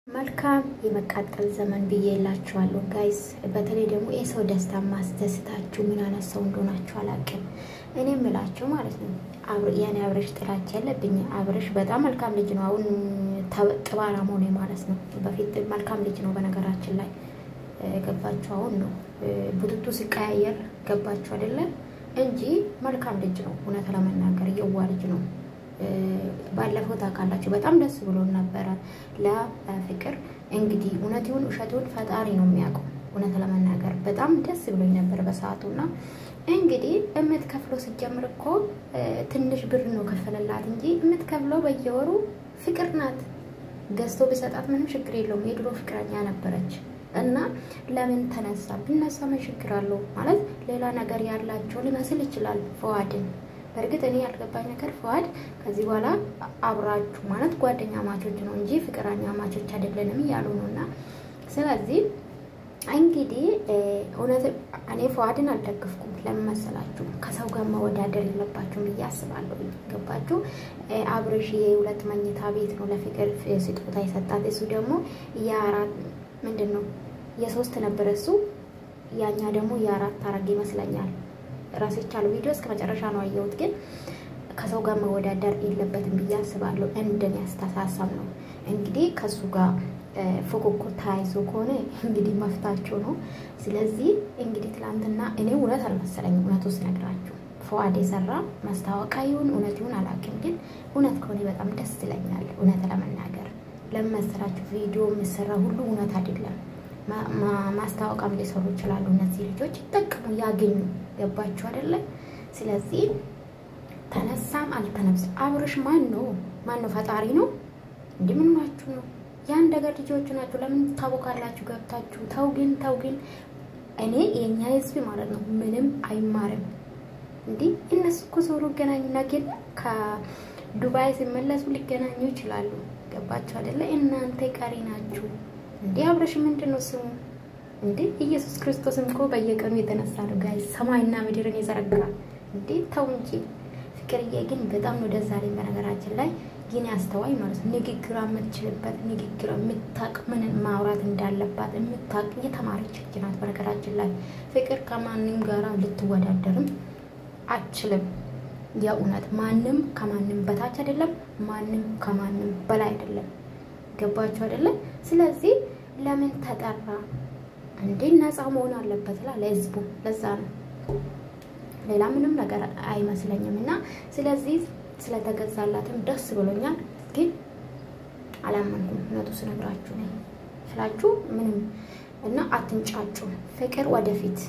መልካም የመቃጠል ዘመን ብዬላችኋለሁ ጋይስ በተለይ ደግሞ የሰው ደስታ ማስደስታችሁ ምን አነሳው እንደሆናችሁ አላቀም እኔ ምላችሁ ማለት ነው ያኔ አብረሽ ጥላቻ ያለብኝ አብረሽ በጣም መልካም ልጅ ነው አሁን ተባራ ሞኔ ማለት ነው በፊት መልካም ልጅ ነው በነገራችን ላይ ገባችሁ አሁን ነው ቡቱቱ ሲቀያየር ገባችሁ አይደለ እንጂ መልካም ልጅ ነው እውነት ለመናገር የዋህ ልጅ ነው ባለፈው ታውቃላችሁ በጣም ደስ ብሎን ነበር ለፍቅር እንግዲህ እውነቱን ውሸቱን ፈጣሪ ነው የሚያውቀው እውነት ለመናገር በጣም ደስ ብሎኝ ነበር በሰዓቱና እንግዲህ እምትከፍለው ሲጀምር እኮ ትንሽ ብር ነው ከፈለላት እንጂ እምትከፍለው በየወሩ ፍቅር ናት ገዝቶ ቢሰጣት ምንም ችግር የለውም የድሮ ፍቅረኛ ነበረች እና ለምን ተነሳ ቢነሳ ምን ችግር አለው ማለት ሌላ ነገር ያላቸው ሊመስል ይችላል ፈዋድን በርግጥ እኔ ያልገባኝ ነገር ፈዋድ ከዚህ በኋላ አብራችሁ ማለት ጓደኛ ማቾች ነው እንጂ ፍቅረኛ ማቾች አይደለንም ያሉ ነውና ስለዚህ እንግዲህ እውነት እኔ ፈዋድን አልደግፍኩም ለምን መሰላችሁ ከሰው ጋር መወዳደር የለባችሁም ያስባለሁ ገባችሁ አብረሽ የሁለት መኝታ ቤት ነው ለፍቅር ስጦታ ይሰጣት እሱ ደግሞ ያራት ምንድነው የሶስት ነበር እሱ ያኛ ደግሞ ያራት አረግ ይመስለኛል ራሴ ቻለ ቪዲዮ እስከ መጨረሻ ነው አየሁት ግን ከሰው ጋር መወዳደር የለበትም ብያስባለሁ እንደኔ አስተሳሰብ ነው እንግዲህ ከሱ ጋር ፎኮኮ ታይዞ ከሆነ እንግዲህ መፍታቸው ነው ስለዚህ እንግዲህ ትላንትና እኔ እውነት አልመሰለኝም እውነቱስ ነግራችሁ ፈዋድ የሰራ ማስታወቂያውን እውነቱን አላውቅም ግን እውነት ከሆነ በጣም ደስ ይለኛል እውነት ለመናገር ለምመስራችሁ ቪዲዮ መስራ ሁሉ እውነት አይደለም ማስታወቂያም ሊሰሩ ይችላሉ እነዚህ ልጆች ይጠቀሙ ያገኙ ገባችሁ አይደለ ስለዚህ ተነሳም አልተነብስ አብረሽ ማን ነው ፈጣሪ ነው እንደምን ማችሁ ነው ያን ነገር ልጆች ናችሁ ለምን ታቦካላችሁ ገብታችሁ ተው ግን እኔ የኛ ህዝብ ማለት ነው ምንም አይማርም እንዴ እነሱ እኮ ዞሮ ገናኙና ግን ከዱባይ ሲመለሱ ሊገናኙ ይችላሉ ገባችሁ አይደለ እናንተ ቀሪ ናችሁ እንዴ አብረሽ ምንድነው ስሙ እንዴ ኢየሱስ ክርስቶስን እኮ በየቀኑ የተነሳ ነው ጋይስ ሰማይና ምድርን የዘረጋ እንዴ ተው እንጂ ፍቅርዬ ግን በጣም ነው ደስ አለኝ በነገራችን ላይ ግን ያስተዋይ ማለት ነው ንግግር አመችልበት ንግግር ምታቅ ምን ማውራት እንዳለባት ምታቅ የተማረች ልጅ ናት በነገራችን ላይ ፍቅር ከማንንም ጋራ ልትወዳደርም አችልም የእውነት ማንንም ከማንንም በታች አይደለም ማንንም ከማንንም በላይ አይደለም ገባችሁ አይደለ ስለዚህ ለምን ተጠራ እንዴ ነፃ መሆን አለበት ለህዝቡ ለዛ ነው ሌላ ምንም ነገር አይመስለኝምና ስለዚህ ስለተገዛላትም ደስ ብሎኛል ግን አላመንኩም እውነቱን ስነግራችሁ ነው ስላችሁ ምንም እና አትንጫጩ ፍቅር ወደፊት